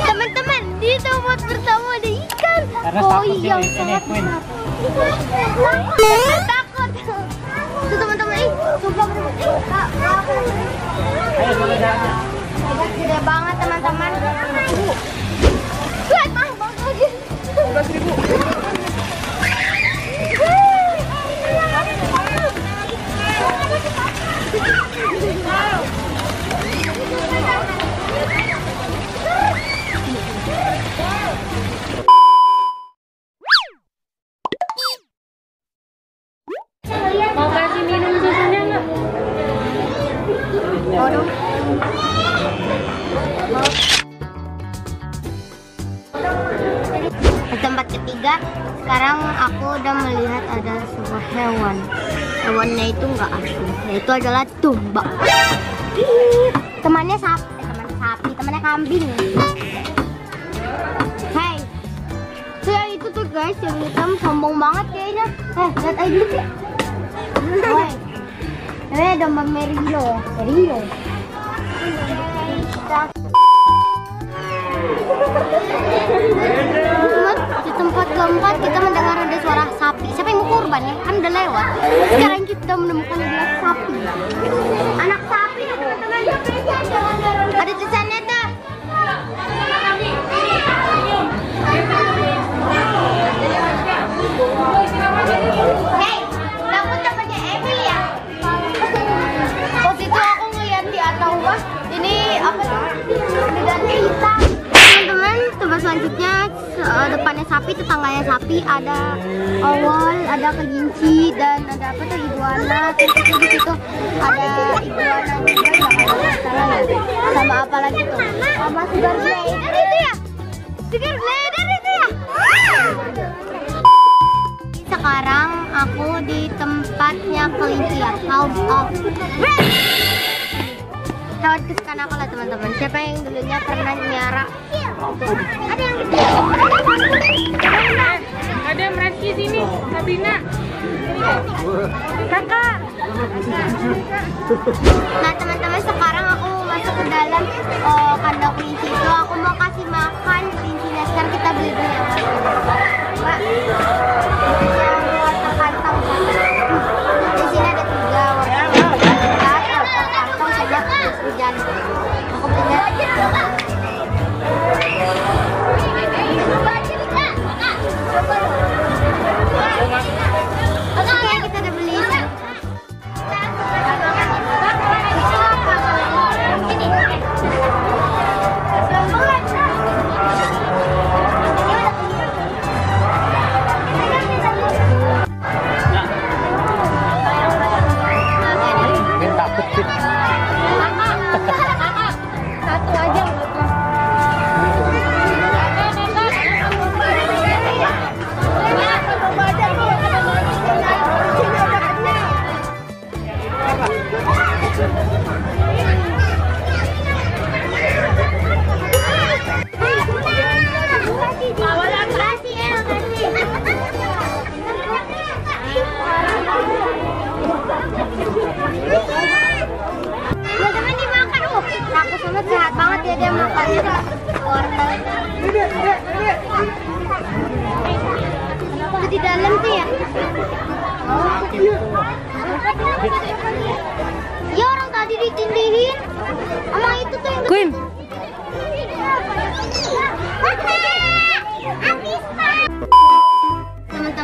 Teman-teman, di tempat pertama ada ikan. Karena oh takut iya, ini Queen. Takut. Tuh teman-teman, sumpah bener. Ayo mulai jalannya. Gede banget teman-teman. Lihat mahal banget lagi. 15.000. Mau kasih minum susunya nggak? Waduh. Di tempat ketiga, sekarang aku udah melihat ada sebuah hewan. Hewannya itu nggak asing, yaitu adalah domba. Temannya sapi, temannya kambing. Hey, saya itu tuh guys yang hitam sombong banget kayaknya. Lihat aja dulu sih. Woi, ini domba merino. Di tempat keempat kita mendengar ada suara sapi. Siapa yang mau kurban ya? Kan udah lewat. Sekarang kita menemukan adalah sapi. Anak sapi ya teman-teman. Ada tulisannya tuh. Hey, kamu temannya Emil ya? Waktu itu aku ngeliat di atas rumah. Ini apa tuh? Ganti hitam. Teman-teman, tempat selanjutnya depannya sapi, tetangganya sapi, ada owol, ada kelinci, dan ada apa tuh iguana. Terus di situ ada iguana juga, salah ya. Sama apa lagi tuh? Sama sugar glider itu ya? Sugar glider itu ya? Sekarang aku di tempatnya kelinci ya, House of Bread. Tawat kesukaan aku lah teman-teman. Siapa yang dulunya pernah nyara? Ada yang Ada yang Reski sini, Sabina. Kakak. Nah teman-teman, sekarang aku masuk ke dalam kandang kelinci itu. Aku mau kasih makan kelincinya. Sekarang kita beli dulu yang mana? Mbak, yang warna kantong. Di sini ada 3 warna kantong sama hujan. Aku punya. Oke, kita udah beli. Takut sih. Satu aja. Teman-teman dimakan, aku sama sehat banget ya dia makannya. Wortel. Itu di dalam sih ya. Ya orang tadi ditindihin sama itu tuh yang Queen.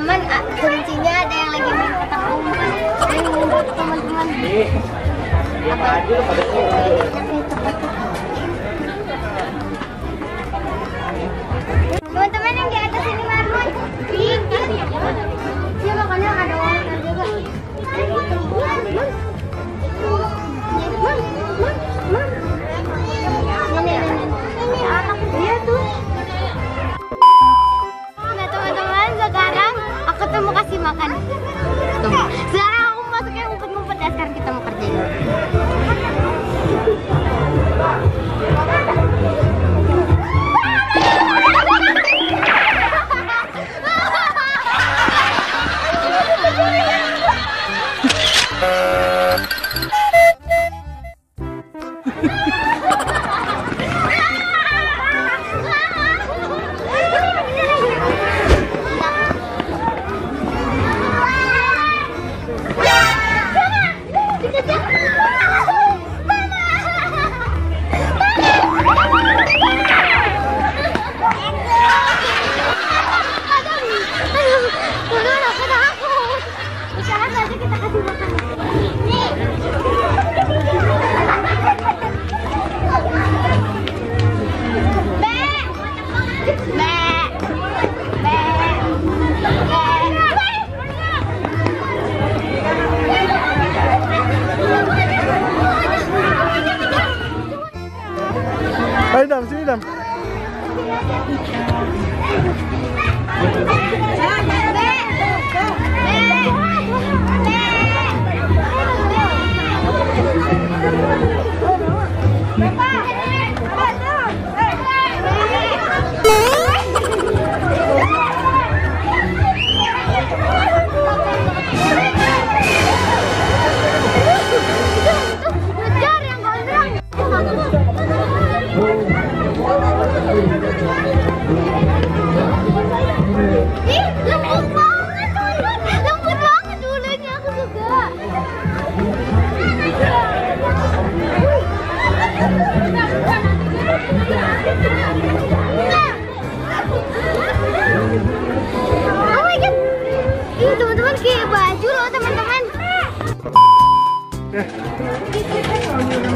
teman-teman, kuncinya ada yang lagi main petak umpet. Ini ngumpet teman-teman. Teman-teman yang di atas ini marmut. Dia makannya ada wortel juga. Ini anak dia tuh. Nah teman-teman, sekarang aku tuh mau kasih makan. Tuh. Sekarang aku masuknya ngumpet-ngumpet ya. Sekarang kita mau kerjain.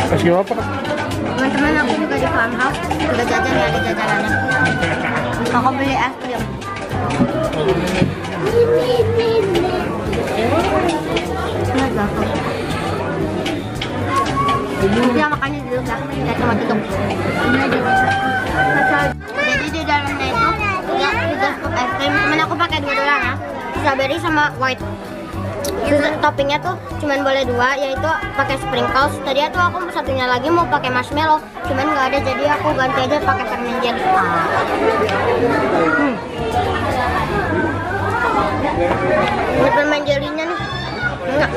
Kasih apa? Teman-teman aku juga di farmhouse udah jajan ya, ada jajanannya. Aku beli es krim. Nanti makannya dulu ya, kita cuma tutup. Jadi di dalamnya itu kita scoop es krim. Temen aku pakai 2 doang ya, strawberry sama white. Terus toppingnya tuh cuman boleh 2, yaitu pakai sprinkles. Tadi tuh aku satunya lagi mau pakai marshmallow, cuman nggak ada, jadi aku ganti aja pakai permen jelly. Ini permen jelly-nya nih. Enggak.